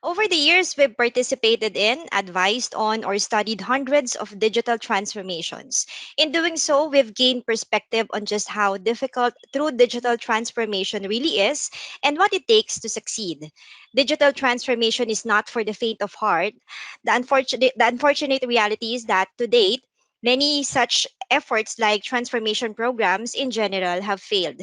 Over the years, we've participated in, advised on, or studied hundreds of digital transformations. In doing so, we've gained perspective on just how difficult true digital transformation really is and what it takes to succeed. Digital transformation is not for the faint of heart. The unfortunate reality is that to date, many such efforts like transformation programs in general have failed.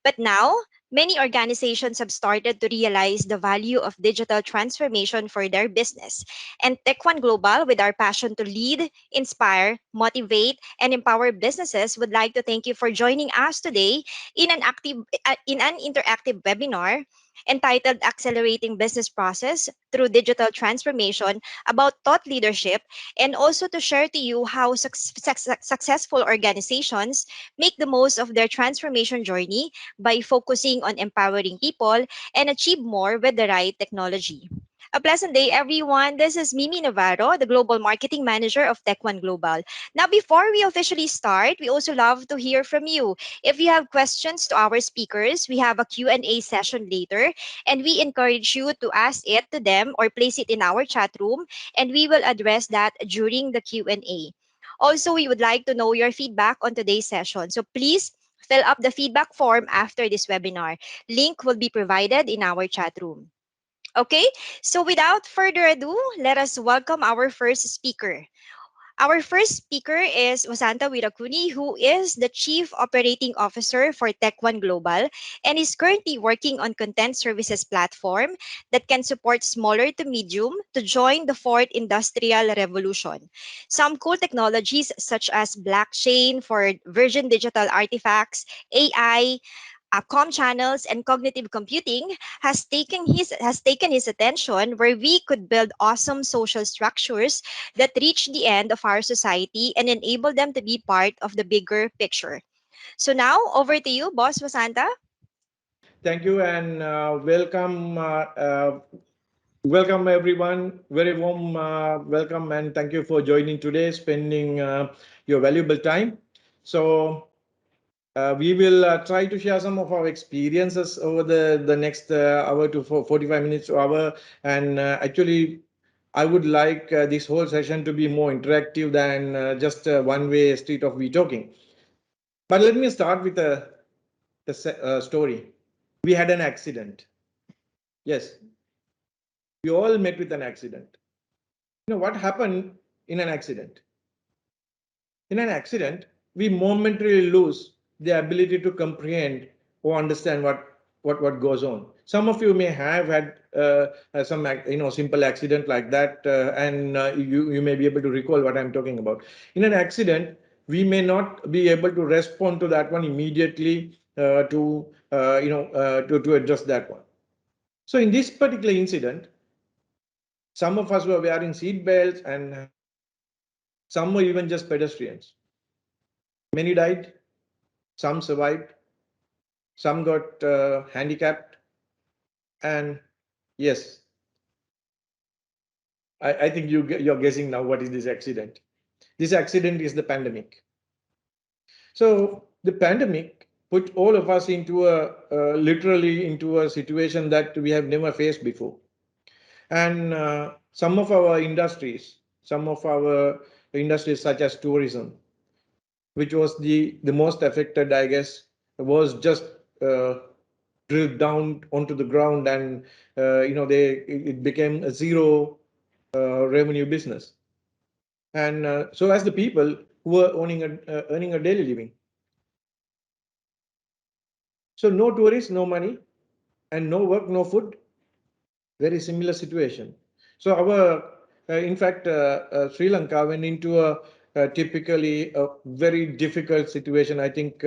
But now, many organizations have started to realize the value of digital transformation for their business. And Tech One Global, with our passion to lead, inspire, motivate, and empower businesses, would like to thank you for joining us today in an interactive webinar entitled Accelerating Business Process Through Digital Transformation about thought leadership, and also to share to you how successful organizations make the most of their transformation journey by focusing on empowering people and achieve more with the right technology. A pleasant day, everyone. This is Mimi Navarro, the Global Marketing Manager of Tech One Global. Now, before we officially start, we also love to hear from you. If you have questions to our speakers, we have a Q&A session later, and we encourage you to ask it to them or place it in our chat room, and we will address that during the Q&A. Also, we would like to know your feedback on today's session. So please fill up the feedback form after this webinar. Link will be provided in our chat room. Okay, so without further ado, let us welcome our first speaker. Our first speaker is Wasanta Wirakuni, who is the Chief Operating Officer for Tech One Global and is currently working on content services platform that can support smaller to medium to join the fourth industrial revolution. Some cool technologies such as blockchain for virgin digital artifacts, AI, com channels, and cognitive computing has taken his attention, where we could build awesome social structures that reach the end of our society and enable them to be part of the bigger picture. So now over to you, Boss Vasanta. Thank you and welcome everyone. Very warm welcome and thank you for joining today, spending your valuable time. So we will try to share some of our experiences over the next hour to 45 minutes to hour. And actually, I would like this whole session to be more interactive than just a one-way street of we talking. But let me start with a story. We had an accident. Yes, we all met with an accident. You know what happened in an accident? In an accident, we momentarily lose the ability to comprehend or understand what goes on. Some of you may have had some simple accident like that, and you may be able to recall what I'm talking about. In an accident, we may not be able to respond to that one immediately to address that one. So in this particular incident, some of us were wearing seat belts and some were even just pedestrians. Many died, some survived, some got handicapped. And yes, I think you're guessing now what is this accident. This accident is the pandemic. So the pandemic put all of us into literally into a situation that we have never faced before. And some of our industries such as tourism, which was the most affected, I guess, was just drilled down onto the ground, and it became a zero revenue business. And so as the people who were earning a daily living. So no tourists, no money, and no work, no food. Very similar situation. So in fact, Sri Lanka went into typically a very difficult situation. I think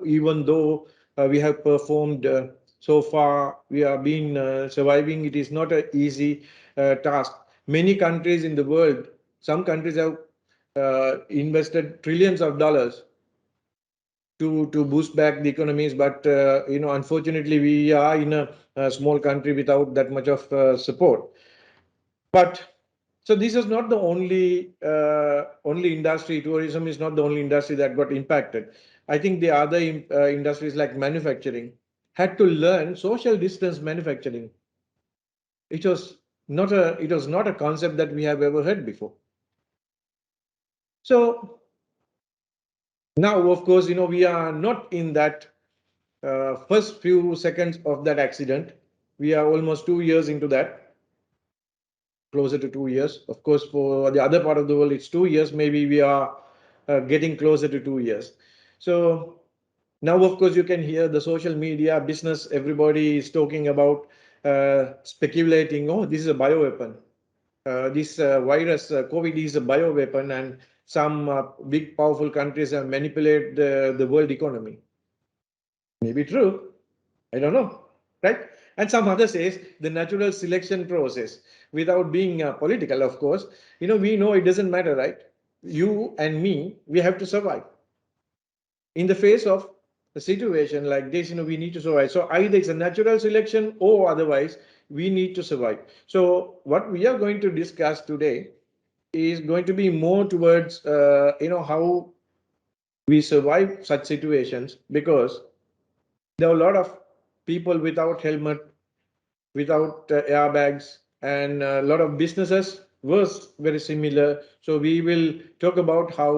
even though we have performed so far, we have been surviving. It is not an easy task. Many countries in the world, some countries have invested trillions of dollars to boost back the economies, but unfortunately, we are in a small country without that much of support. But so this is not the only industry. Tourism is not the only industry that got impacted. I think the other industries like manufacturing had to learn social distance manufacturing, which was it was not a concept that we have ever heard before. So now, of course, we are not in that first few seconds of that accident. We are almost 2 years into that, closer to 2 years. Of course, for the other part of the world, it's 2 years. Maybe we are getting closer to 2 years. So now, of course, you can hear the social media, business, everybody is talking about speculating, oh, this is a bioweapon. This virus, COVID, is a bioweapon, and some big, powerful countries have manipulated the world economy. Maybe true. I don't know. Right? And some other says the natural selection process, without being political, of course. We know it doesn't matter, right? You and me, we have to survive. In the face of a situation like this, we need to survive. So either it's a natural selection or otherwise we need to survive. So what we are going to discuss today is going to be more towards how we survive such situations, because there are a lot of people without helmet, without airbags, and a lot of businesses was very similar. So we will talk about how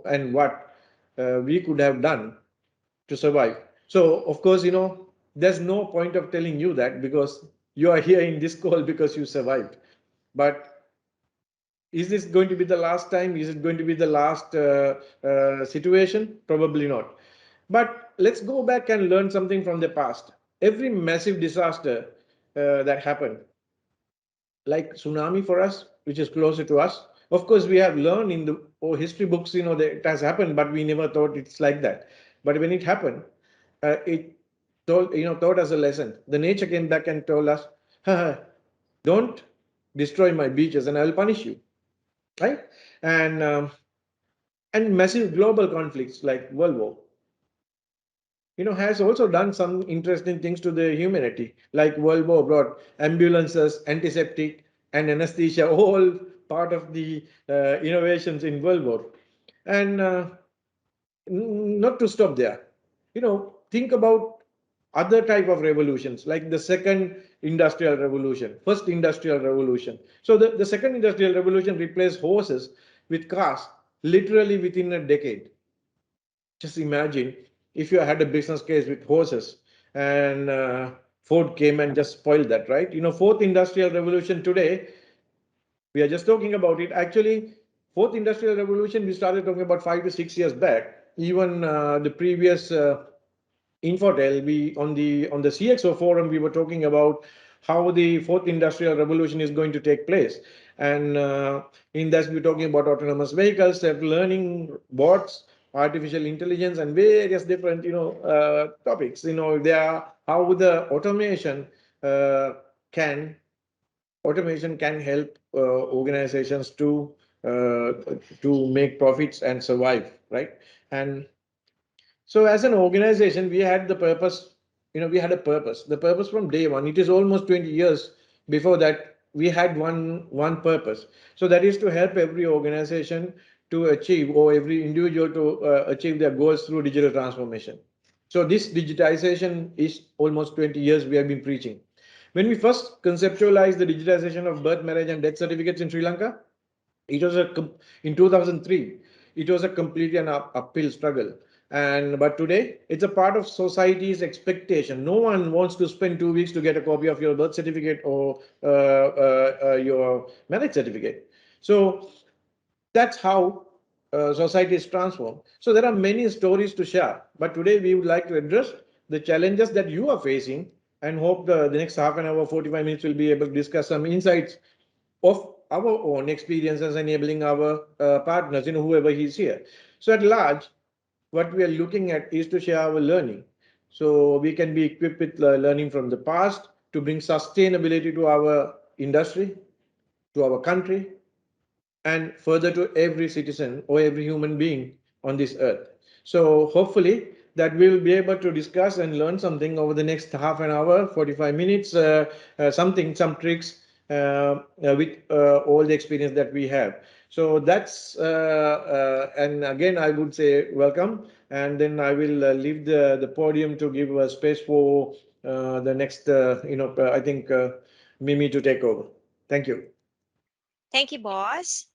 and what we could have done to survive. So of course, there's no point of telling you that, because you are here in this call because you survived. But is this going to be the last time? Is it going to be the last situation? Probably not. But let's go back and learn something from the past. Every massive disaster that happened, like tsunami for us, which is closer to us. Of course, we have learned in the history books, that it has happened, but we never thought it's like that. But when it happened, it taught us a lesson. The nature came back and told us, don't destroy my beaches, and I will punish you, right? And and massive global conflicts like World War, has also done some interesting things to the humanity. Like World War brought ambulances, antiseptic, and anesthesia, all part of the innovations in World War. And not to stop there, think about other type of revolutions, like the second industrial revolution, first industrial revolution. So the second industrial revolution replaced horses with cars literally within a decade. Just imagine if you had a business case with horses, and Ford came and just spoiled that, right? Fourth industrial revolution today, we are just talking about it. Actually, fourth industrial revolution, we started talking about 5 to 6 years back. Even the previous Infotel, we on the CXO forum, we were talking about how the fourth industrial revolution is going to take place. And in that, we're talking about autonomous vehicles, self-learning bots, artificial intelligence, and various different topics. They are how the uh, can automation can help organizations uh, to make profits and survive, right? And so as an organization, we had a purpose. The purpose from day one, it is almost 20 years before that, we had one purpose. So that is to help every organization to achieve, or every individual to achieve their goals through digital transformation. So this digitization is almost 20 years we have been preaching. When we first conceptualized the digitization of birth, marriage, and death certificates in Sri Lanka, it was in 2003. It was a completely an uphill struggle, and but today it's a part of society's expectation. No one wants to spend 2 weeks to get a copy of your birth certificate or your marriage certificate. So that's how society is transformed. So there are many stories to share, but today we would like to address the challenges that you are facing, and hope the next half an hour, 45 minutes, will be able to discuss some insights of our own experiences, enabling our partners, whoever is here. So at large, what we are looking at is to share our learning. So we can be equipped with learning from the past to bring sustainability to our industry, to our country, and further to every citizen or every human being on this earth. So hopefully that we will be able to discuss and learn something over the next half an hour, 45 minutes, some tricks with all the experience that we have. So that's, and again, I would say welcome. And then I will leave the podium to give space for the next, I think Mimi to take over. Thank you. Thank you, boss.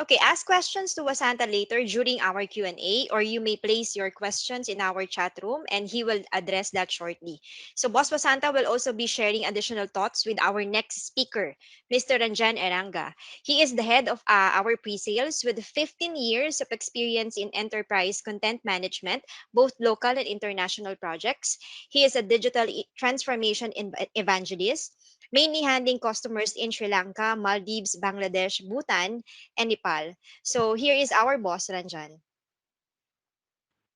Okay, ask questions to Wasanta later during our Q&A, or you may place your questions in our chat room and he will address that shortly. So Boss Wasanta will also be sharing additional thoughts with our next speaker, Mr. Ranjan Eranga. He is the head of our pre-sales with 15 years of experience in enterprise content management, both local and international projects. He is a digital transformation evangelist, mainly handling customers in Sri Lanka, Maldives, Bangladesh, Bhutan, and Nepal. So here is our boss, Ranjan.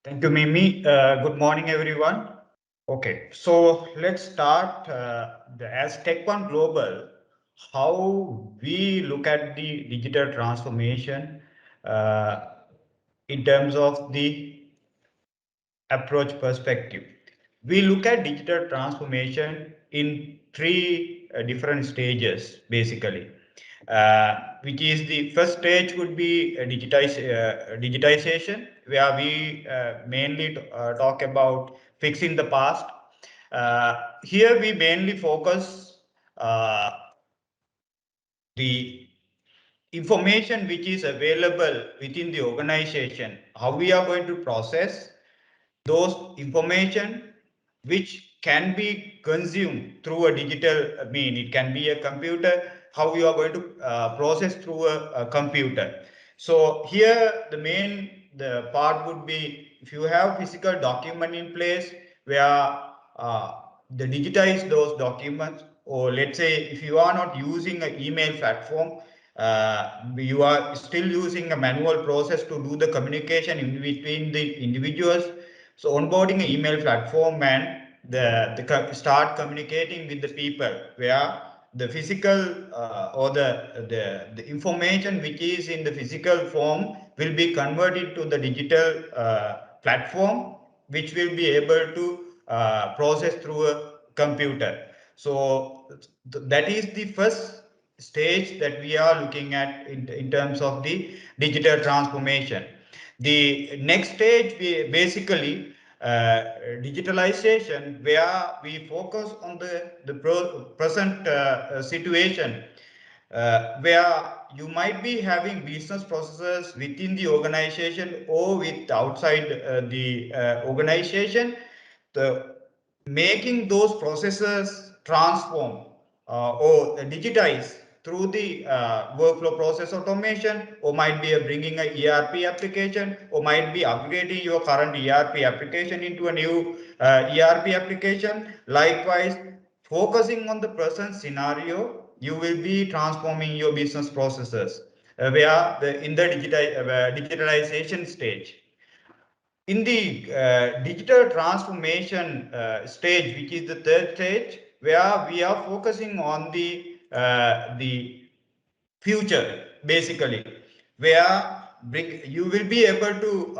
Thank you, Mimi. Good morning, everyone. Okay, so let's start as Tech One Global, how we look at the digital transformation uh, in terms of the approach perspective. We look at digital transformation in three different stages, basically. Which is the first stage would be digitization, where we mainly talk about fixing the past. Here we mainly focus uh, the information which is available within the organization, how we are going to process those information which can be consumed through a digital mean. It can be a computer, how you are going to process through a computer. So here the part would be, if you have physical document in place where the digitize those documents, or let's say if you are not using an email platform, you are still using a manual process to do the communication in between the individuals. So onboarding an email platform and start communicating with the people where the physical or the information which is in the physical form will be converted to the digital platform, which will be able to process through a computer. So that is the first stage that we are looking at in terms of the digital transformation. The next stage, we basically digitalization, where we focus on the present situation, where you might be having business processes within the organization or with outside the organization, the making those processes transform or digitize through the workflow process automation, or might be bringing a ERP application, or might be upgrading your current ERP application into a new ERP application. Likewise, focusing on the present scenario, you will be transforming your business processes where in the digitalization stage. In the digital transformation stage, which is the third stage, where we are focusing on the future, basically, where you will be able to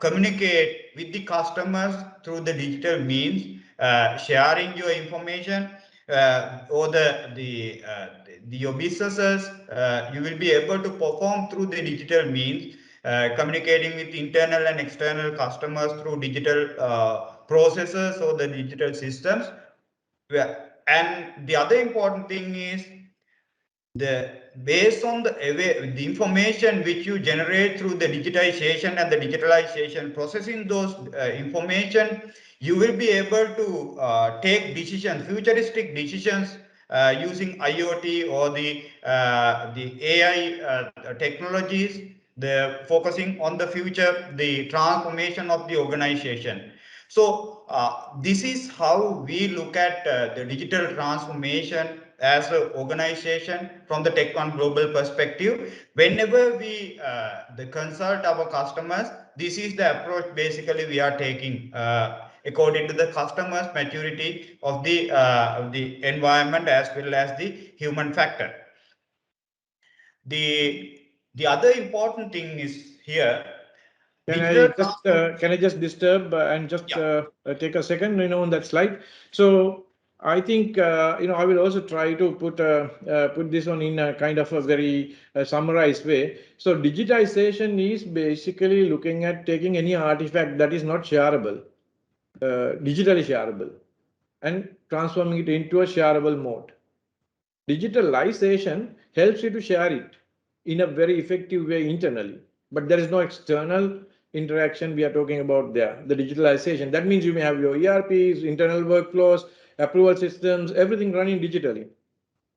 communicate with the customers through the digital means, sharing your information, or your businesses, you will be able to perform through the digital means, communicating with internal and external customers through digital processes or the digital systems. And the other important thing is, the based on the information which you generate through the digitization and the digitalization, processing those information, you will be able to take decisions, futuristic decisions, using IoT or the AI technologies, the focusing on the future, the transformation of the organization. So this is how we look at the digital transformation as an organization from the Tech One Global perspective. Whenever we consult our customers, this is the approach basically we are taking according to the customer's maturity of the environment as well as the human factor. The other important thing is here, digital transformation. Can I just disturb and just Yeah. take a second, on that slide? So I think I will also try to put this on in a kind of a very summarized way. So digitization is basically looking at taking any artifact that is not shareable, digitally shareable, and transforming it into a shareable mode. Digitalization helps you to share it in a very effective way internally, but there is no external interaction we are talking about there. The digitalization, that means you may have your ERPs, internal workflows, approval systems, everything running digitally.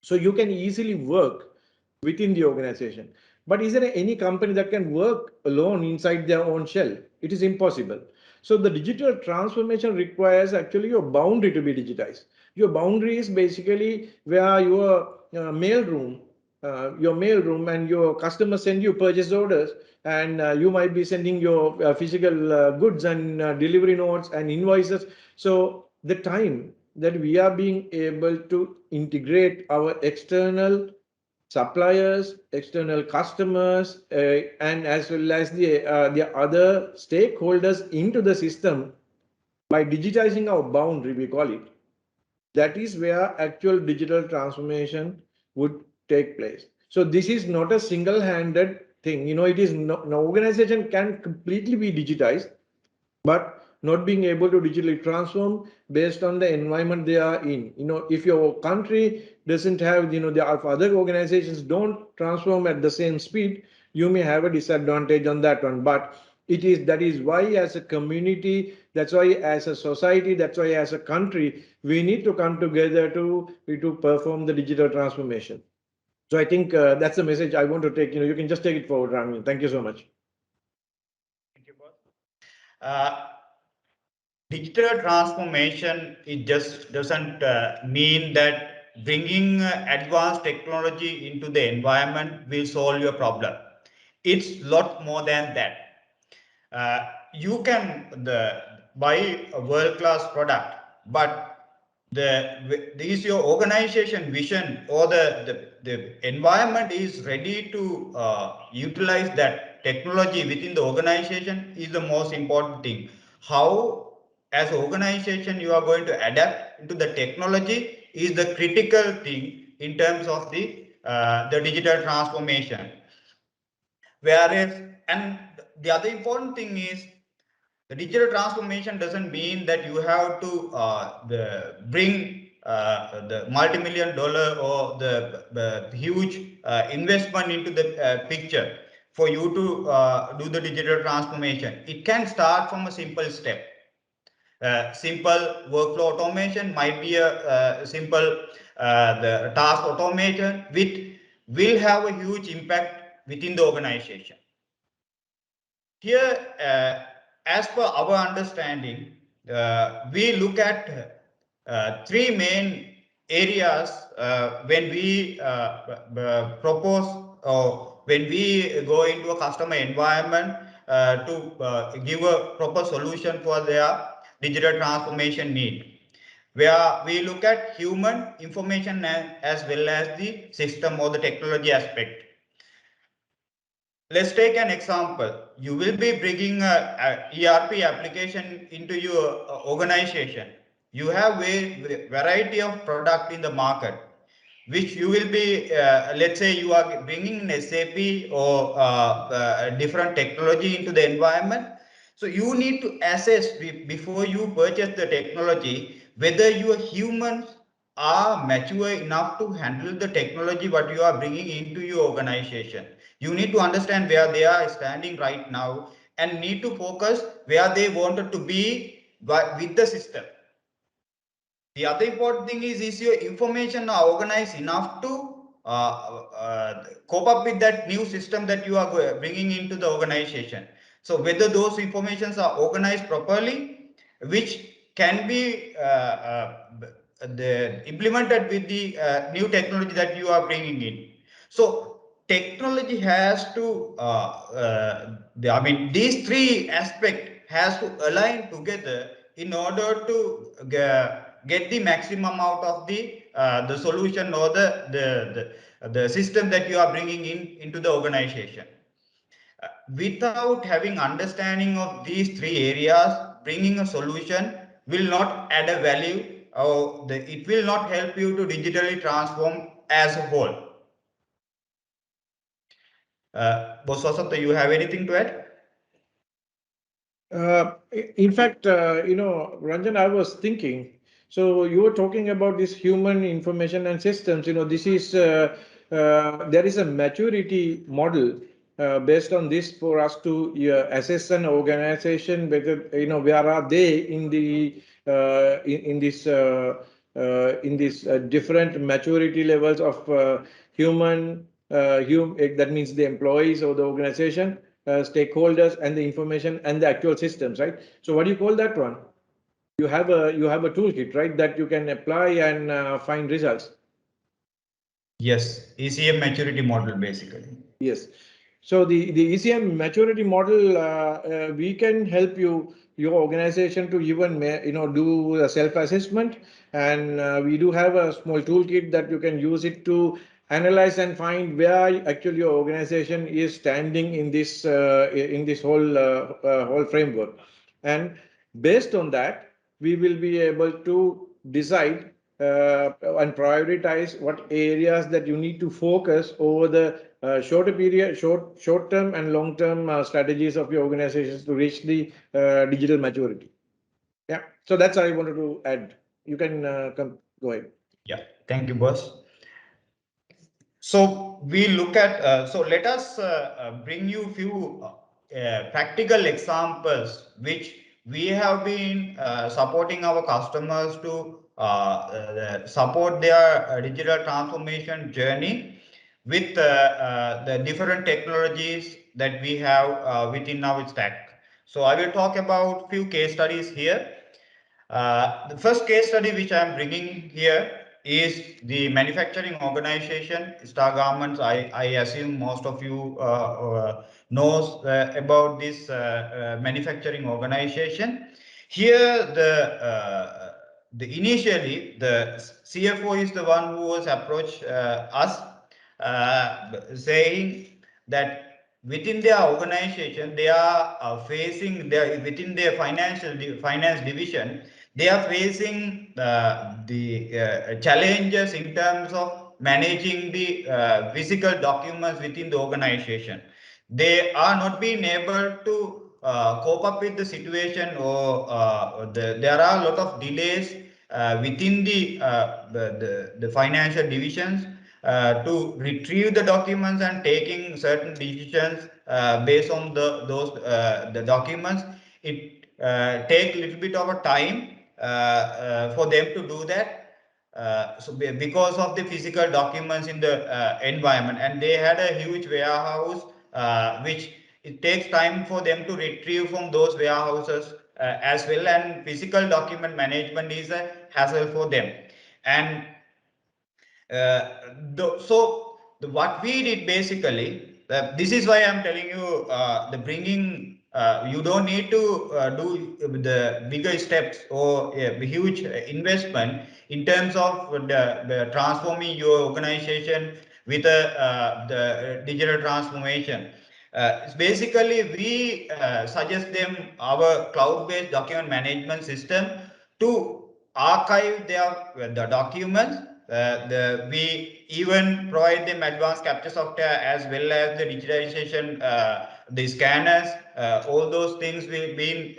So you can easily work within the organization. But is there any company that can work alone inside their own shell? It is impossible. So the digital transformation requires actually your boundary to be digitized. Your boundary is basically where your mail room and your customers send you purchase orders, and you might be sending your physical goods and delivery notes and invoices. So the time that we are being able to integrate our external suppliers, external customers, and as well as the other stakeholders into the system by digitizing our boundary, we call it. That is where actual digital transformation would take place. So this is not a single-handed thing. It is no organization can completely be digitized, but not being able to digitally transform based on the environment they are in. If your country doesn't have, if other organizations don't transform at the same speed, you may have a disadvantage on that one. But that is why as a community, that's why as a society, that's why as a country, we need to come together to perform the digital transformation. So I think that's the message I want to take. You can just take it forward, Rami. Thank you so much. Thank you, boss. Uh, Digital transformation, it just doesn't mean that bringing advanced technology into the environment will solve your problem. It's lot more than that. You can buy a world class product, but is your organization vision, or the environment is ready to utilize that technology within the organization is the most important thing. How, as an organization, you are going to adapt into the technology is the critical thing in terms of the digital transformation. Whereas, and the other important thing is, the digital transformation doesn't mean that you have to bring the multi-million dollar or the huge investment into the picture for you to do the digital transformation. It can start from a simple step. Simple workflow automation might be a simple the task automation, which will have a huge impact within the organization. Here, as per our understanding, we look at three main areas when we propose, or when we go into a customer environment to give a proper solution for their digital transformation need, where we look at human information as well as the system or the technology aspect. Let's take an example. You will be bringing a ERP application into your organization. You have a variety of product in the market, which you will be, let's say you are bringing in SAP or different technology into the environment. So you need to assess before you purchase the technology, whether your humans are mature enough to handle the technology what you are bringing into your organization. You need to understand where they are standing right now and need to focus where they wanted to be with the system. The other important thing is your information are organized enough to cope up with that new system that you are bringing into the organization. So whether those informations are organized properly, which can be implemented with the new technology that you are bringing in. So technology has to, I mean, these three aspects has to align together in order to get the maximum out of the solution or the system that you are bringing into the organization. Without having understanding of these three areas, bringing a solution will not add a value, or it will not help you to digitally transform as a whole. Boss Vasant, you have anything to add? In fact, Ranjan, I was thinking, So you were talking about this human information and systems. This is there is a maturity model based on this for us to assess an organization whether where are they in the in this different maturity levels of that means the employees or the organization, stakeholders, and the information and the actual systems, right? So what do you call that one? You have a toolkit, right, that you can apply and find results. Yes, ECM maturity model basically. Yes. So the ECM maturity model, we can help your organization to even do a self-assessment, and we do have a small toolkit that you can use it to analyze and find where actually your organization is standing in this whole framework, and based on that, we will be able to decide and prioritize what areas that you need to focus over the shorter period, short term and long term strategies of your organizations to reach the digital maturity. Yeah, so that's I wanted to add. You can go ahead. Yeah, thank you, boss. So we look at, so let us bring you few practical examples which we have been supporting our customers to support their digital transformation journey with the different technologies that we have within our stack. So I will talk about few case studies here. The first case study which I am bringing here is the manufacturing organization, Star Garments. I assume most of you knows about this manufacturing organization. Here, the initially the CFO is the one who was approached us, saying that within their organization they are facing their within their finance division, they are facing the challenges in terms of managing the physical documents within the organization. They are not being able to cope up with the situation, or there are a lot of delays within the financial divisions to retrieve the documents and taking certain decisions based on the documents. It take a little bit of a time for them to do that. Because of the physical documents in the environment, and they had a huge warehouse which it takes time for them to retrieve from those warehouses as well, and physical document management is a hassle for them. And what we did basically, this is why I'm telling you, the bringing, you don't need to do the bigger steps or a huge investment in terms of the transforming your organization with the digital transformation. Basically, we suggest them our cloud-based document management system to archive the documents. We even provide them advanced capture software as well as the digitization, the scanners, all those things will be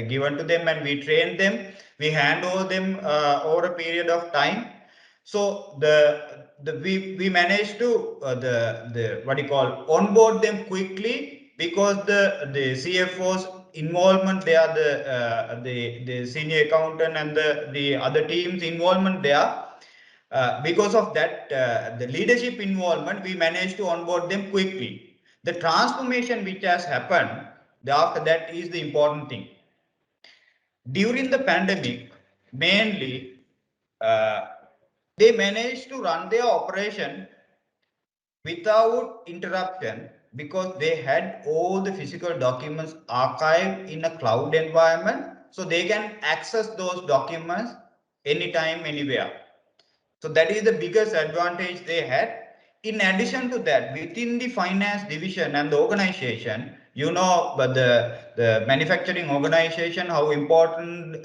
given to them, and we train them. We hand over them over a period of time. So we managed to the what you call onboard them quickly, because the CFO's involvement there, the senior accountant and the other teams involvement there. Because of that, the leadership involvement, we managed to onboard them quickly. The transformation which has happened after that is the important thing. During the pandemic, mainly, uh, they managed to run their operation without interruption, because they had all the physical documents archived in a cloud environment, so they can access those documents anytime, anywhere. So that is the biggest advantage they had. In addition to that, within the finance division and the organization, but the manufacturing organization, how important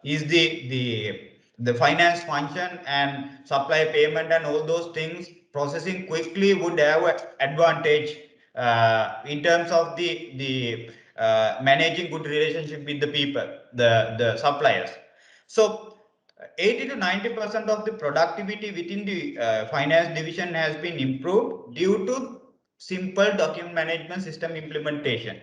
is the finance function and supply payment and all those things processing quickly would have an advantage in terms of the managing good relationship with the people, the suppliers. So 80 to 90% of the productivity within the finance division has been improved due to simple document management system implementation.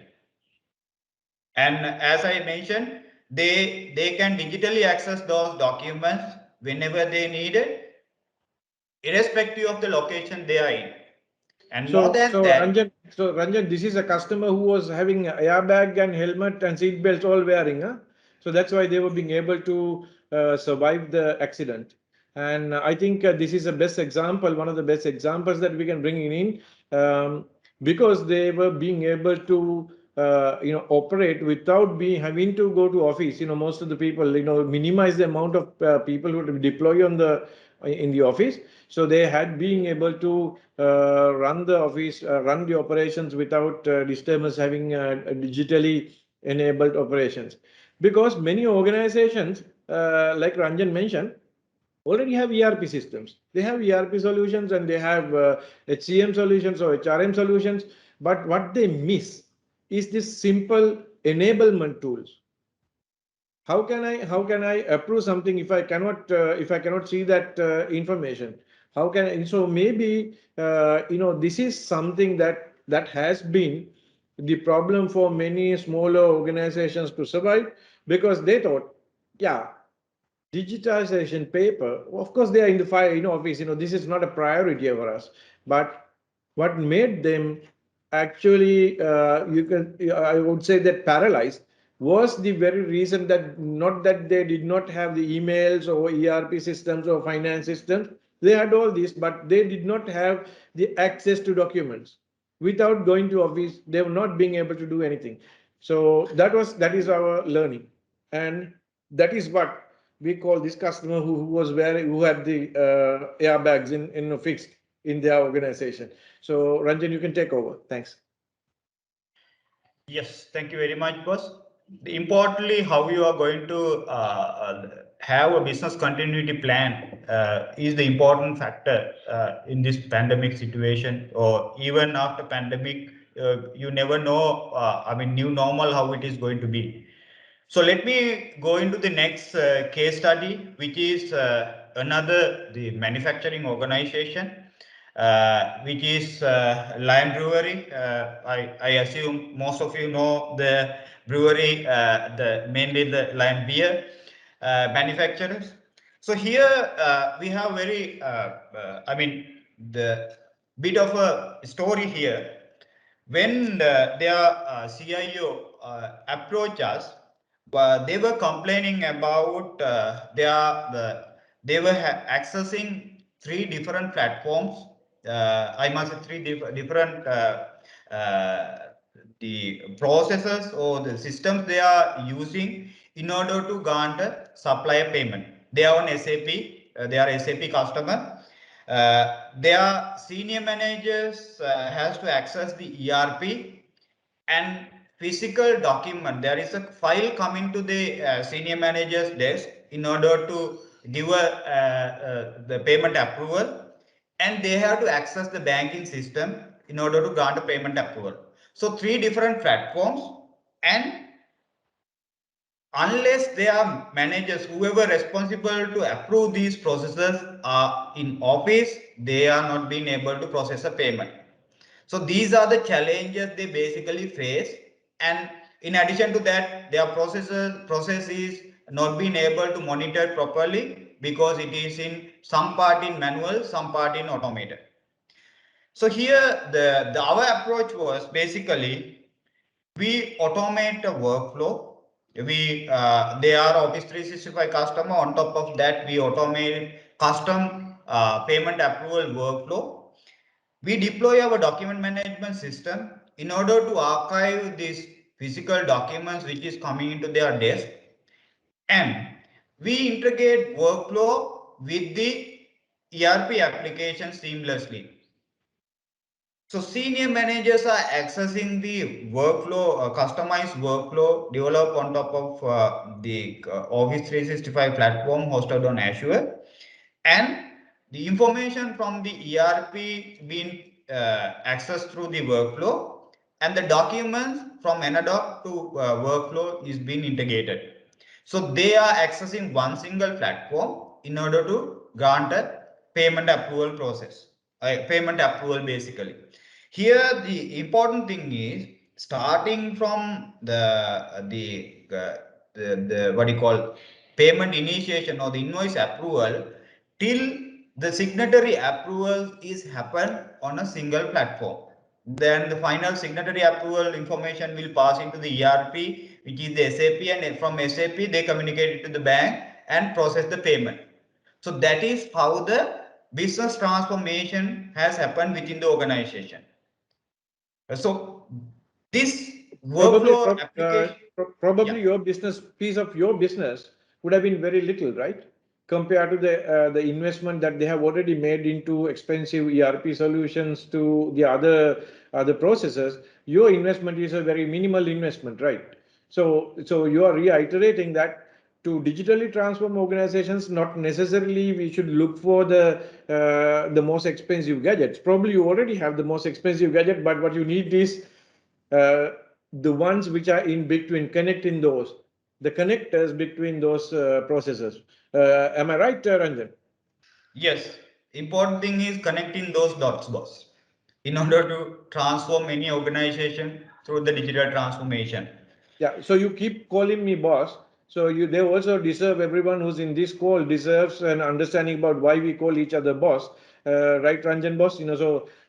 And as I mentioned, they can digitally access those documents whenever they need it, irrespective of the location they are in. And more So, than so that, Ranjan, so Ranjan, this is a customer who was having airbag and helmet and seat belts all wearing, huh? So that's why they were being able to survive the accident. And I think this is the best example, one of the best examples that we can bring in, because they were being able to, operate without being having to go to office. Most of the people, minimize the amount of people who deploy on the in the office. So they had being able to run the office, run the operations without disturbance, having digitally enabled operations. Because many organizations, like Ranjan mentioned, already have ERP systems. They have ERP solutions and they have HCM solutions or HRM solutions. But what they miss is this simple enablement tools. How can I approve something if I cannot see that information? How can I, so maybe this is something that has been the problem for many smaller organizations to survive, because they thought, yeah, digitization paper, of course they are in the fire office, this is not a priority for us. But what made them actually, I would say that paralyzed, was the very reason that not that they did not have the emails or ERP systems or finance systems. They had all this, but they did not have the access to documents. Without going to office, they were not being able to do anything. So that is our learning. And that is what we call this customer who had the airbags in fixed in their organization. So Ranjan, you can take over. Thanks. yes, thank you very much, boss. Importantly, how you are going to have a business continuity plan is the important factor in this pandemic situation, or even after pandemic. You never know. I mean, new normal how it is going to be. So let me go into the next case study, which is another the manufacturing organization, which is Lion Brewery. I assume most of you know the brewery, the mainly the Lion beer manufacturers. So here we have I mean, the bit of a story here. When their CIO approached us, they were complaining about they were accessing three different platforms. I must say different the processes or the systems they are using in order to garner supplier payment. They are on SAP. They are SAP customer. Their senior managers has to access the ERP and physical document. There is a file coming to the senior manager's desk in order to give the payment approval, and they have to access the banking system in order to grant a payment approval. So three different platforms, and unless they are managers, whoever responsible to approve these processes are in office, they are not being able to process a payment. So these are the challenges they basically face. And in addition to that, their process is not being able to monitor properly because it is in some part in manual, some part in automated. So here the our approach was basically we automate a workflow. They are Office 365 customer. On top of that, we automate custom payment approval workflow. We deploy our document management system in order to archive these physical documents which is coming into their desk, and we integrate workflow with the ERP application seamlessly. So senior managers are accessing the workflow, customized workflow developed on top of the Office 365 platform hosted on Azure, and the information from the ERP being accessed through the workflow, and the documents from Enadoc to workflow is being integrated. So they are accessing one single platform in order to grant a payment approval process, payment approval basically. Here the important thing is starting from the what you call payment initiation or the invoice approval till the signatory approval is happen on a single platform. Then the final signatory approval information will pass into the ERP, which is the SAP, and from SAP they communicate it to the bank and process the payment. So that is how the business transformation has happened within the organization. So this Probably, workflow application, yeah. probably your business piece of your business would have been very little, right? Compared to the investment that they have already made into expensive ERP solutions to the other processes, your investment is a very minimal investment, right? So you are reiterating that to digitally transform organizations, not necessarily we should look for the most expensive gadgets. Probably you already have the most expensive gadget, but what you need is uh, the ones which are in between, connecting those, the connectors between those processes. Am I right, Ranjan? Yes, important thing is connecting those dots, boss, in order to transform any organization through the digital transformation. Yeah, so you keep calling me boss. So they also deserve, everyone who's in this call deserves an understanding about why we call each other boss, right, Ranjan boss?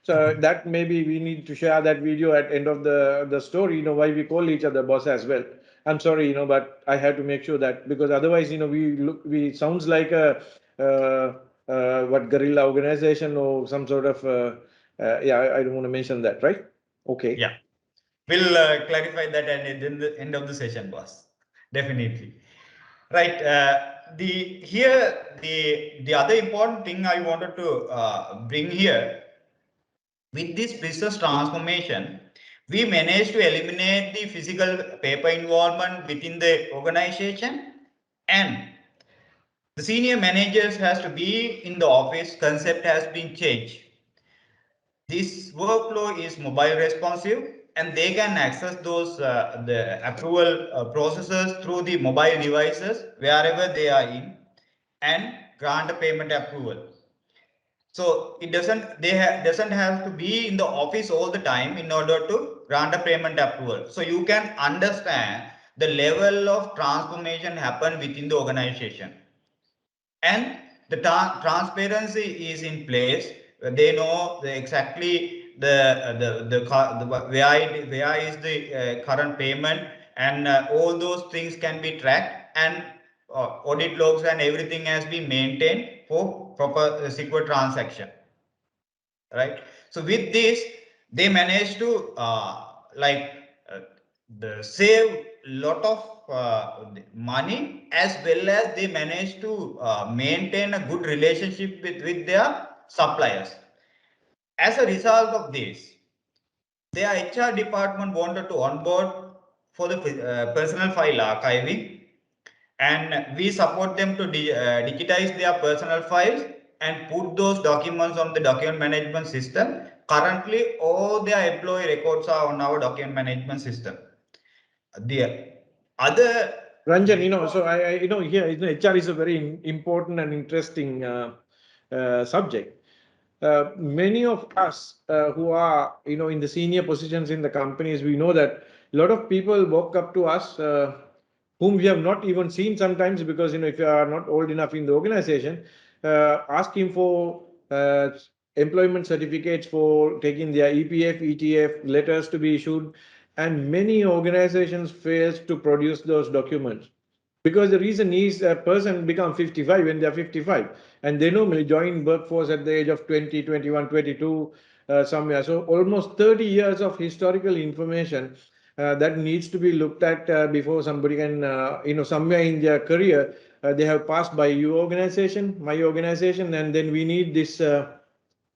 So that maybe we need to share that video at end of the story. Why we call each other boss as well. I'm sorry, but I have to make sure that, because otherwise, we sounds like a what, guerrilla organization or some sort of yeah. I don't want to mention that, right? Okay. Yeah, we'll clarify that at the end of the session, boss. Definitely. Right. The other important thing I wanted to bring here with this business transformation, we managed to eliminate the physical paper involvement within the organization, and the senior managers has to be in the office concept has been changed. This workflow is mobile responsive and they can access those the approval processes through the mobile devices wherever they are in and grant a payment approval. So it doesn't have to be in the office all the time in order to grant a payment approval. So you can understand the level of transformation happen within the organization, and the transparency is in place. They know exactly where is the current payment, and all those things can be tracked, and audit logs and everything has been maintained for proper secure transaction, right? So with this they managed to uh, save lot of money, as well as they managed to maintain a good relationship with their suppliers. As a result of this, their HR department wanted to onboard for the personal file archiving, and we support them to digitize their personal files and put those documents on the document management system. Currently all their employee records are on our document management system. The other Ranjan, big so here, HR is a very important and interesting subject. Many of us who are, in the senior positions in the companies, we know that a lot of people walk up to us, whom we have not even seen sometimes, because, if you are not old enough in the organization, asking for employment certificates for taking their EPF, ETF letters to be issued, and many organizations fails to produce those documents, because the reason is a person become 55 when they're 55, and they normally join workforce at the age of 20, 21, 22, somewhere. So almost 30 years of historical information that needs to be looked at before somebody can, somewhere in their career, they have passed by your organization, my organization, and then we need this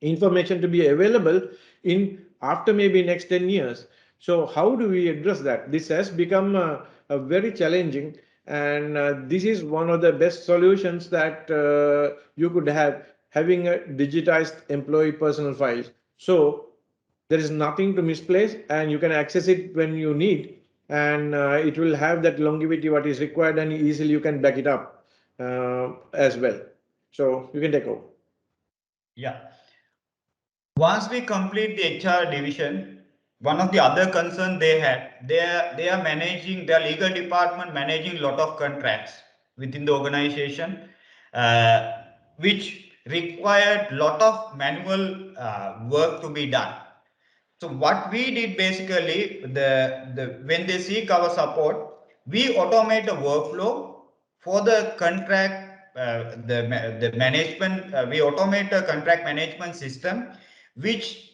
information to be available in after maybe next 10 years. So how do we address that? This has become a very challenging, and this is one of the best solutions that you could have, having a digitized employee personal files. So there is nothing to misplace, and you can access it when you need. and it will have that longevity what is required, and easily you can back it up as well. So you can take over. Yeah. Once we complete the HR division, one of the other concern they had, they are managing their legal department managing lot of contracts within the organization, uh, which required lot of manual work to be done. So what we did basically, when they seek our support, we automate a workflow for the contract, the management. We automate a contract management system, which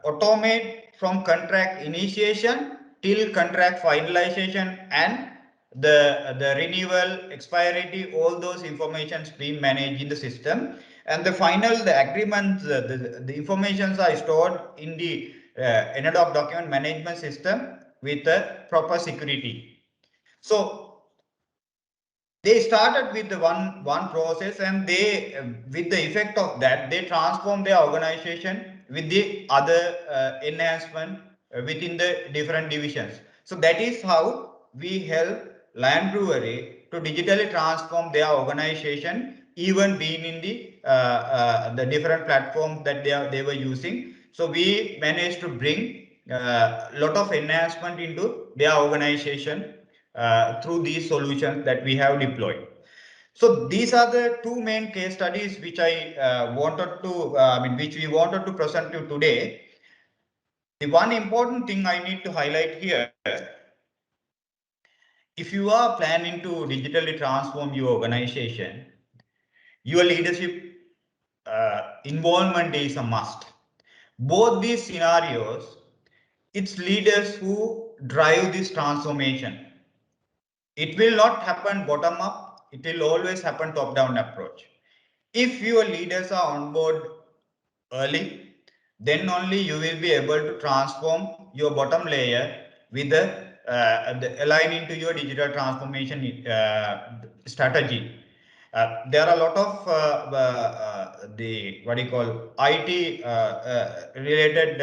automate from contract initiation till contract finalization, and the renewal, expiry, all those informations being managed in the system, and the agreements, the informations are stored in the Enadoc document management system with a proper security. So they started with the one process, and they with the effect of that they transform their organization with the other enhancement within the different divisions. So that is how we help Land Brewery to digitally transform their organization, even being in the different platforms that they were using. So we managed to bring a lot of enhancement into their organization through these solutions that we have deployed. So these are the two main case studies which which we wanted to present you today. The one important thing I need to highlight here: if you are planning to digitally transform your organization, your leadership involvement is a must. Both these scenarios, it's leaders who drive this transformation. It will not happen bottom up, it will always happen top down approach. If your leaders are on board early, then only you will be able to transform your bottom layer with the aligning to your digital transformation strategy. There are a lot of the what do you call IT related.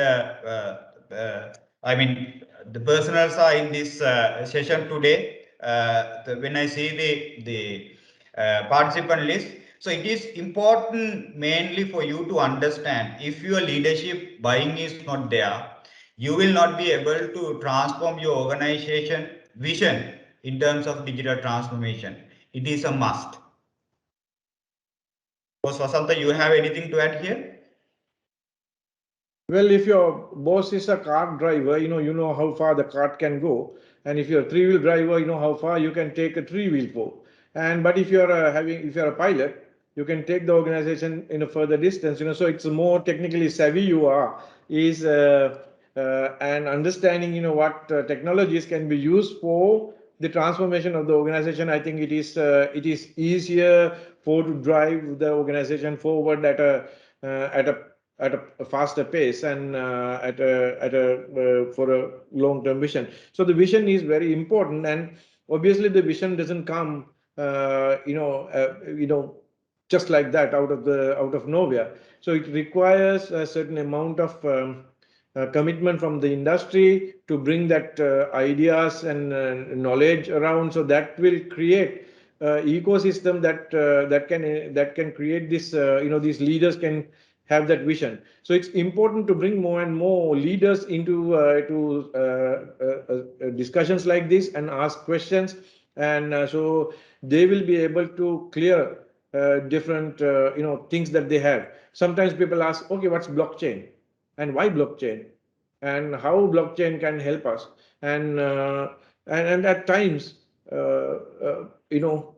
I mean, the personals are in this session today. When I see the participant list, so it is important mainly for you to understand, if your leadership buying is not there, you will not be able to transform your organization vision in terms of digital transformation. It is a must. So Swasanta, you have anything to add here? Well, if your boss is a cart driver, you know how far the cart can go, and if you're a three-wheel driver, you know how far you can take a three-wheel for. And but if you're a pilot, you can take the organization in a further distance. So it's more technically savvy you are, is and understanding what technologies can be used for the transformation of the organization. I think it is easier for to drive the organization forward at a faster pace, and for a long term vision. So the vision is very important, and obviously the vision doesn't come just like that out of nowhere. So it requires a certain amount of commitment from the industry to bring that ideas and knowledge around, so that will create ecosystem that can create this. These leaders can have that vision. So it's important to bring more and more leaders into discussions like this and ask questions, and so they will be able to clear different things that they have. Sometimes people ask, okay, what's blockchain and why blockchain and how blockchain can help us, and at times you know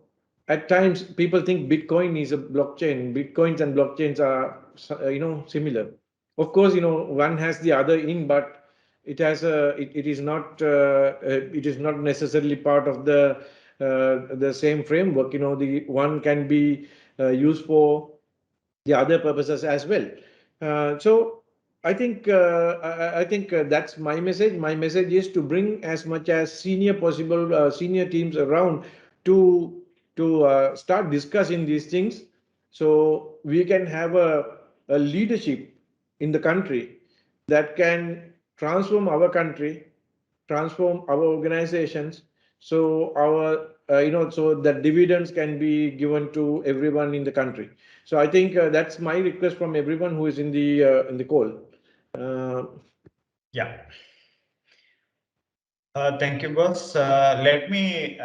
at times people think Bitcoin is a blockchain. Bitcoins and blockchains are similar. Of course, one has the other in, but it is not necessarily part of the same framework. The one can be used for the other purposes as well. So I think that's my message. My message is to bring as much as senior teams around to start discussing these things, so we can have a leadership in the country that can transform our country, transform our organizations, so our so that dividends can be given to everyone in the country. So I think that's my request from everyone who is in the call. Uh, Yeah. Thank you, boss. Let me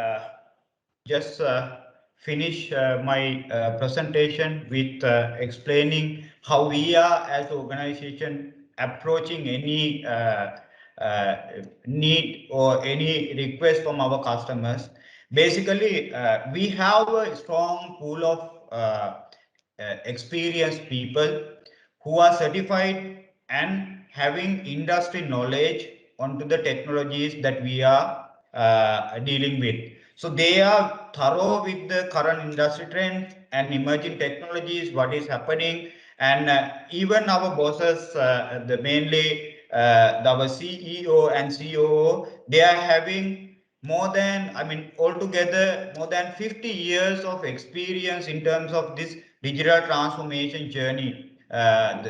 just finish my presentation with explaining how we are as an organization approaching any need or any request from our customers. Basically, we have a strong pool of experienced people who are certified and having industry knowledge onto the technologies that we are dealing with. So they are thorough with the current industry trends and emerging technologies, what is happening, and even our bosses, the mainly our CEO and COO, they are having more than, I mean, altogether more than 50 years of experience in terms of this digital transformation journey,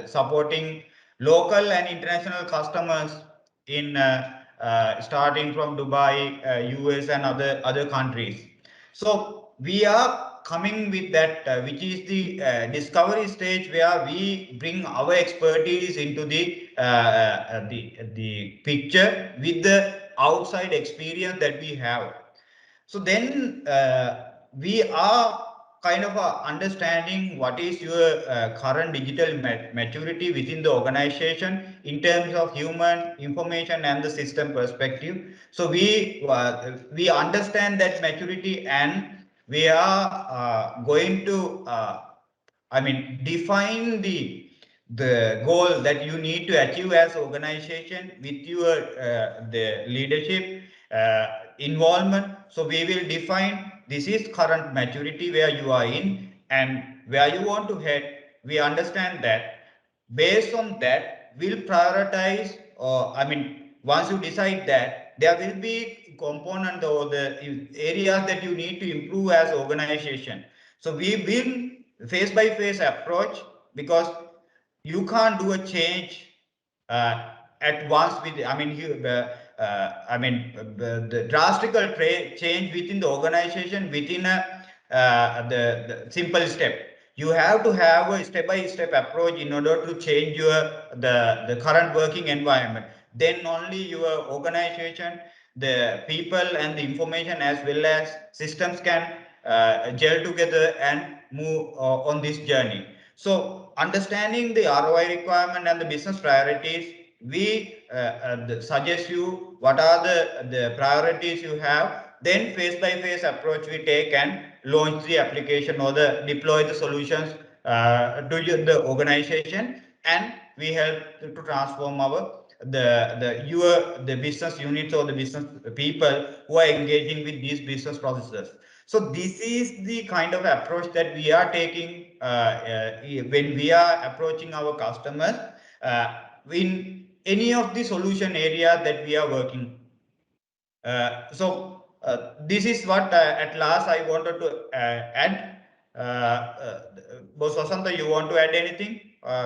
supporting local and international customers in starting from Dubai, US, and other countries. So we are coming with that, which is the discovery stage where we bring our expertise into the picture with the outside experience that we have. So then we are kind of understanding what is your current digital maturity within the organization in terms of human information and the system perspective. So we understand that maturity, and we are going to I mean, define the goal that you need to achieve as organization with your the leadership involvement. So we will define this is current maturity where you are in and where you want to head. We understand that. Based on that, we'll prioritize, or I mean, once you decide that, there will be component or the areas that you need to improve as organization. So we will phase by phase approach, because you can't do a change uh, at once with, I mean, the drastical change within the organization within the simple step. You have to have a step by step approach in order to change your the current working environment. Then only your organization, the people and the information as well as systems can gel together and move on this journey. So understanding the ROI requirement and the business priorities, we suggest you what are the priorities you have. Then phase by phase approach we take and launch the application or the deploy the solutions to the organization, and we help to transform our the business units or the business people who are engaging with these business processes. So this is the kind of approach that we are taking when we are approaching our customers in any of the solution area that we are working. This is what at last I wanted to add. Boss Vasanta, you want to add anything?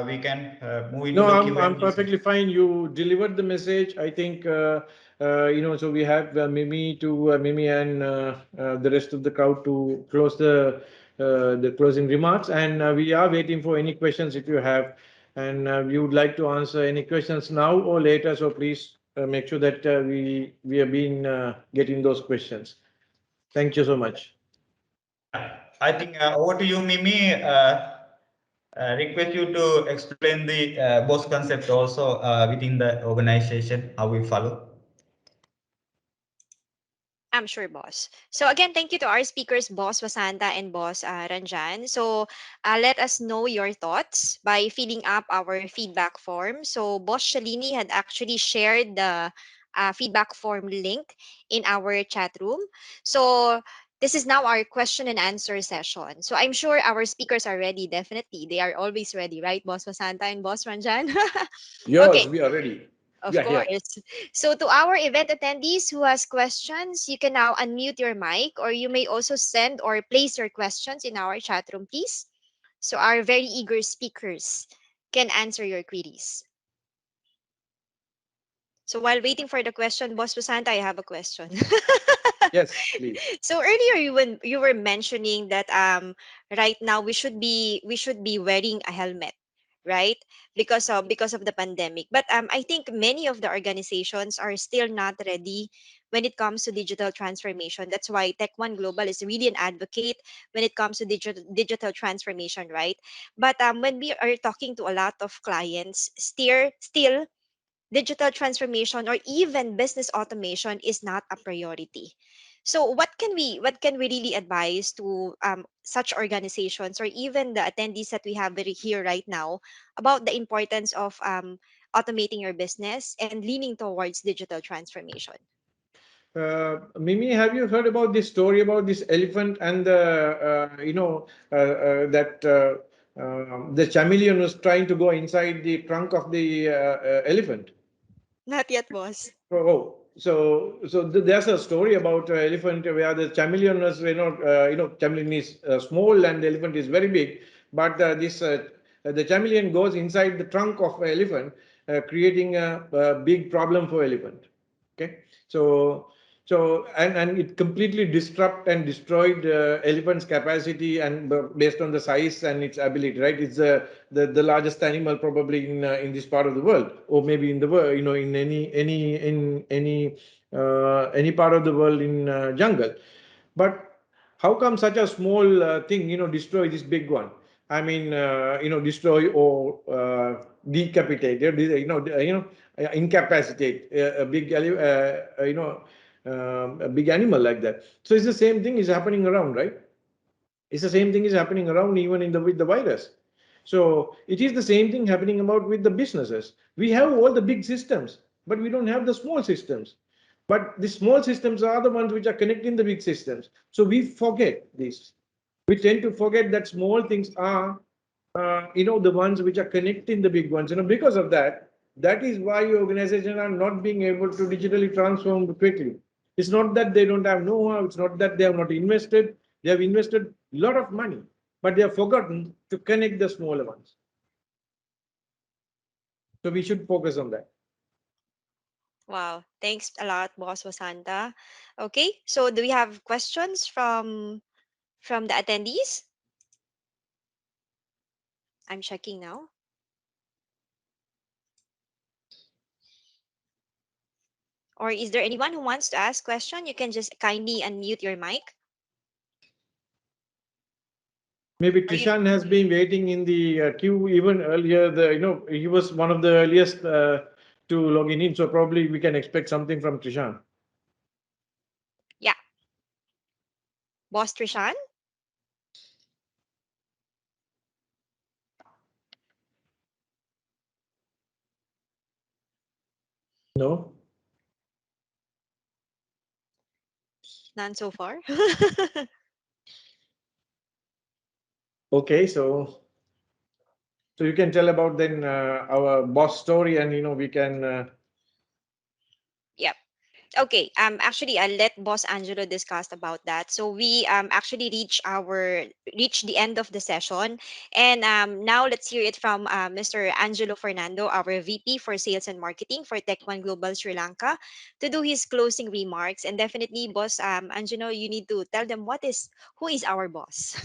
We can move into No, the I'm Q&A perfectly session. fine. You delivered the message. I think so we have Mimi and the rest of the crowd to close the closing remarks, and we are waiting for any questions if you have, and we would like to answer any questions now or later. So please make sure that we have been getting those questions. Thank you so much. Yeah, I think over to you, Mimi. Request you to explain the boss concept also within the organization, how we follow. I'm sure, boss. So again, thank you to our speakers, Boss Wasanta and Boss Ranjan. So let us know your thoughts by filling up our feedback form. So Boss Shalini had actually shared the feedback form link in our chat room. So this is now our question and answer session. So I'm sure our speakers are ready. Definitely, they are always ready, right, Boss Wasanta and Boss Ranjan? Okay. Yes, we are ready. We Of are here. course. So to our event attendees who has questions, you can now unmute your mic, or you may also send or place your questions in our chat room, please. So our very eager speakers can answer your queries. So while waiting for the question, Boss Basanta, I have a question. Yes, please. So earlier you were mentioning that right now we should be wearing a helmet, right? Because of the pandemic. But I think many of the organizations are still not ready when it comes to digital transformation. That's why Tech One Global is really an advocate when it comes to digital transformation, right? But when we are talking to a lot of clients, still digital transformation or even business automation is not a priority. So what can we really advise to such organizations or even the attendees that we have here right now about the importance of automating your business and leaning towards digital transformation? Mimi, have you heard about this story about this elephant and the that the chameleon was trying to go inside the trunk of the elephant? Not yet, boss. There's a story about elephant where the chameleon was, chameleon is small and the elephant is very big, but this the chameleon goes inside the trunk of elephant, creating a big problem for elephant. Okay, so and it completely disrupt and destroyed elephant's capacity and based on the size and its ability, right? It's the largest animal probably in this part of the world, or maybe in the world, in any part of the world in jungle. But how come such a small thing, destroy this big one? I mean, destroy or decapitate, incapacitate a big, a big animal like that. So it's the same thing is happening around, right? It's the same thing is happening around even in the with the virus. So it is the same thing happening about with the businesses. We have all the big systems, but we don't have the small systems. But the small systems are the ones which are connecting the big systems. So we forget this. We tend to forget that small things are, the ones which are connecting the big ones. Because of that, that is why organizations are not being able to digitally transform quickly. It's not that they don't have know-how. It's not that they have not invested. They have invested a lot of money, but they have forgotten to connect the smaller ones. So we should focus on that. Wow, thanks a lot, Boss Wasanta. Okay, so do we have questions from the attendees? I'm checking now. Or is there anyone who wants to ask question? You can just kindly unmute your mic. Maybe Or you Trishan has been waiting in the queue even earlier. He was one of the earliest to log in, so probably we can expect something from Trishan. Yeah, Boss Trishan? No. None so far. Okay, so you can tell about then our boss story, and we can. Yep. Okay. Actually, I'll let Boss Angelo discuss about that. So we actually reach the end of the session, and now let's hear it from Mr. Angelo Fernando, our VP for Sales and Marketing for Tech One Global Sri Lanka, to do his closing remarks. And definitely, Boss Angelo, you need to tell them who is our boss.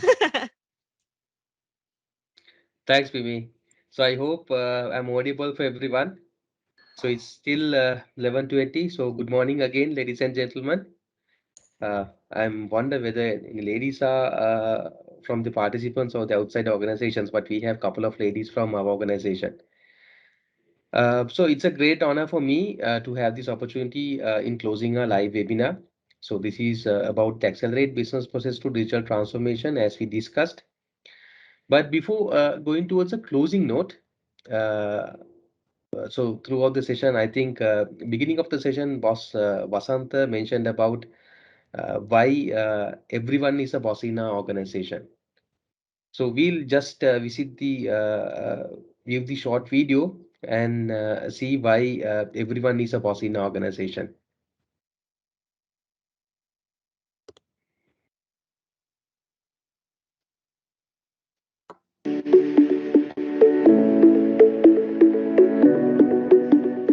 Thanks, Mimi. So I hope I'm audible for everyone. So it's still 11:20. So good morning again, ladies and gentlemen. I'm wonder whether any ladies are from the participants or the outside organizations, but we have a couple of ladies from our organization. So it's a great honor for me to have this opportunity in closing a live webinar. So this is about the accelerate business process to digital transformation as we discussed. But before going towards a closing note, so throughout the session, I think beginning of the session, boss Vasanta mentioned about why everyone is a boss in our organization. So we'll just visit view the short video and see why everyone is a boss in our organization.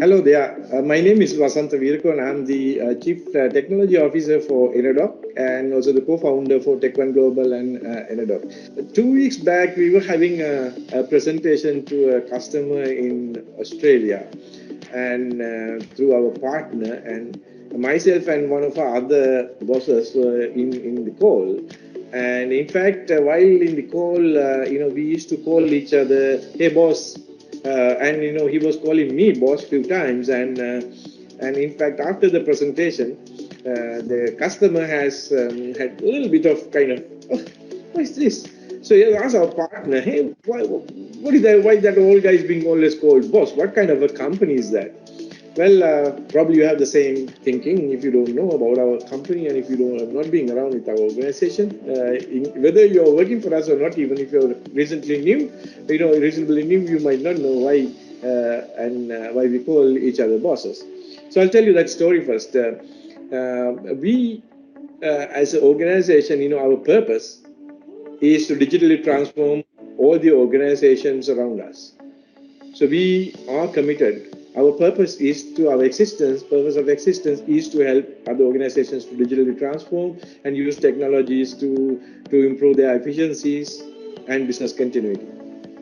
Hello there. My name is Vasanta Virko, and I'm the Chief Technology Officer for Enadoc and also the co-founder for Tech One Global and Enadoc. 2 weeks back, we were having a presentation to a customer in Australia, and through our partner, and myself and one of our other bosses were in the call. And in fact, while in the call, we used to call each other, "Hey, boss," and he was calling me boss few times. And in fact, after the presentation, the customer has had a little bit of kind of, oh, what is this? So he asked our partner, "Hey, what is that? Why that old guy is being always called boss? What kind of a company is that?" Well, probably you have the same thinking if you don't know about our company and if you don't not being around with our organization. Whether you're working for us or not, even if you're recently new, reasonably new, you might not know why and why we call each other bosses. So I'll tell you that story first. We, as an organization, our purpose is to digitally transform all the organizations around us. So we are committed. Our purpose is to our existence. Purpose of existence is to help other organizations to digitally transform and use technologies to improve their efficiencies and business continuity.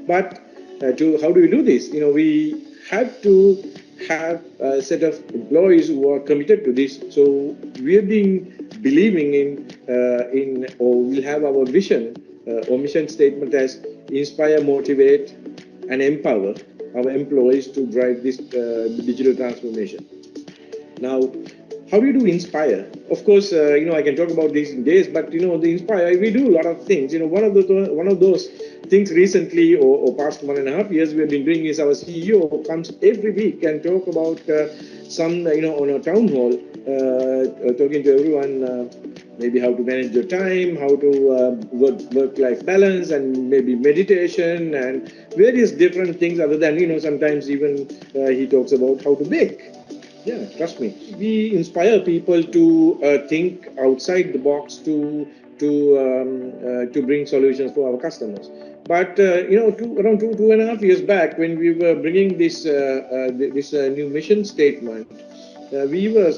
But to how do we do this? We have to have a set of employees who are committed to this. So we have been believing in or we'll have our vision or mission statement as inspire, motivate, and empower our employees to drive this digital transformation. Now, how do you do inspire? Of course, I can talk about this in days, but the inspire, we do a lot of things. One of those things recently or past 1.5 years we have been doing is our CEO comes every week and talk about some on a town hall, talking to everyone. Maybe how to manage your time, how to work-life balance, and maybe meditation and various different things. Other than sometimes even he talks about how to bake. Yeah, trust me. We inspire people to think outside the box to bring solutions for our customers. But around 2.5 years back, when we were bringing this new mission statement, we were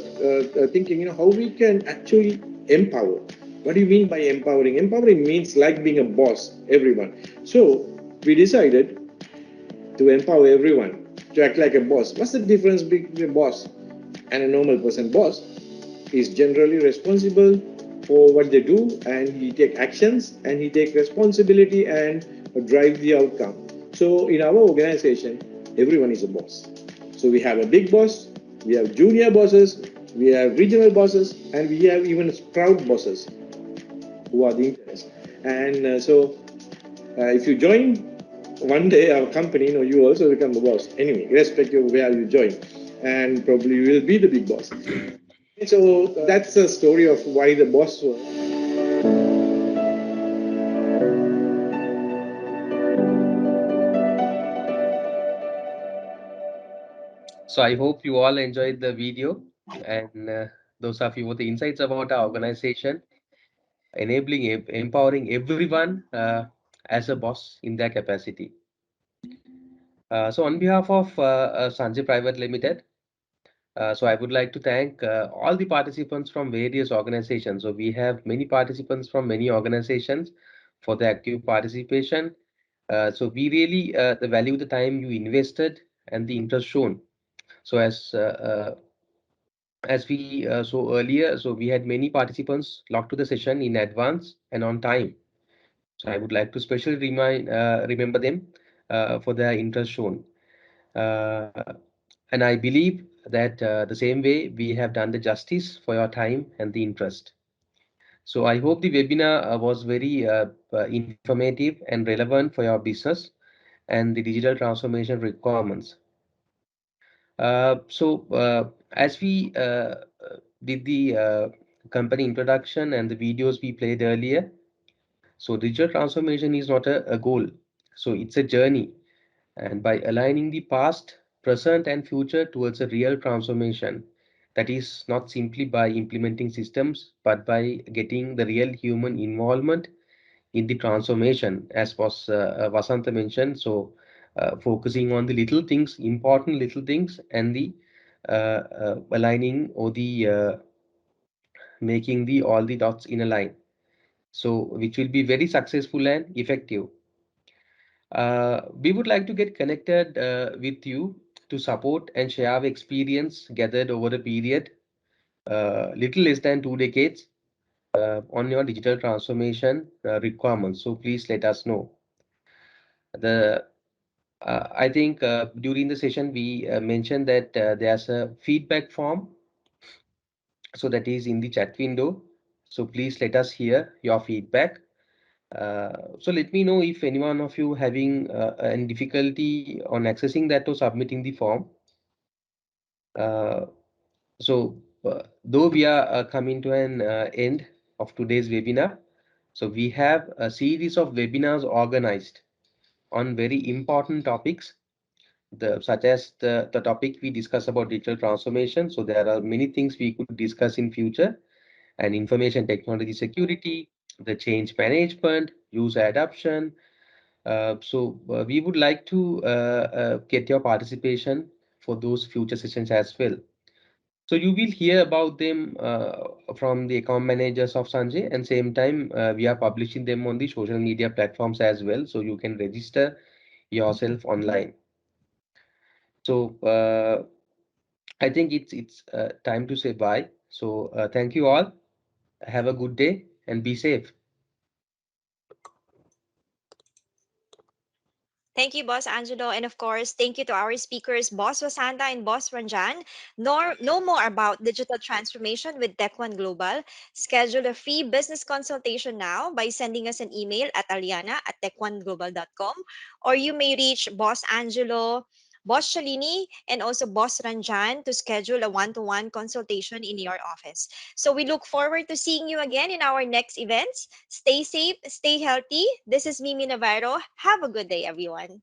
thinking, how we can actually empower. What do you mean by empowering? Empowering means like being a boss, everyone. So we decided to empower everyone to act like a boss. What's the difference between a boss and a normal person? Boss is generally responsible for what they do, and he take actions and he take responsibility and drive the outcome. So in our organization, everyone is a boss. So we have a big boss, we have junior bosses, we have regional bosses, and we have even sprout bosses who are the interns. And if you join one day our company, you also become a boss. Anyway, irrespective of where you join, and probably you will be the big boss. So that's the story of why the boss was. So I hope you all enjoyed the video, and those of you with the insights about our organization, enabling, empowering everyone as a boss in their capacity. So on behalf of Sanjay Private Limited, so I would like to thank all the participants from various organizations. So we have many participants from many organizations for the active participation. So we really value the time you invested and the interest shown. So as we saw earlier, so we had many participants logged to the session in advance and on time. So I would like to specially remember them for their interest shown. Uh, and I believe that the same way we have done the justice for your time and the interest. So I hope the webinar was very informative and relevant for your business and the digital transformation requirements. As we did the company introduction and the videos we played earlier, so digital transformation is not a goal. So it's a journey. And by aligning the past, present, and future towards a real transformation, that is not simply by implementing systems, but by getting the real human involvement in the transformation, as was Vasanta mentioned. So focusing on the little things, important little things, and the aligning or the making the all the dots in a line. So, which will be very successful and effective. We would like to get connected with you to support and share our experience gathered over a period little less than 2 decades on your digital transformation requirements. So please let us know. The I think during the session we mentioned that there's a feedback form, so that is in the chat window. So please let us hear your feedback. So let me know if any one of you having any difficulty on accessing that or submitting the form. Uh, though we are coming to an end of today's webinar, so we have a series of webinars organized on very important topics, such as the topic we discuss about digital transformation. So there are many things we could discuss in future, and information technology security, the change management, user adoption. We would like to get your participation for those future sessions as well. So you will hear about them from the account managers of Sanjay, and same time we are publishing them on the social media platforms as well. So you can register yourself online. So I think it's time to say bye. So thank you all. Have a good day and be safe. Thank you, Boss Angelo. And of course, thank you to our speakers, Boss Wasanta and Boss Ranjan. Know more about digital transformation with Tech1 Global. Schedule a free business consultation now by sending us an email at aliana@tech1global.com, or you may reach Boss Angelo, Boss Shalini, and also Boss Ranjan to schedule a one-to-one consultation in your office. So we look forward to seeing you again in our next events. Stay safe, stay healthy. This is Mimi Navarro. Have a good day, everyone.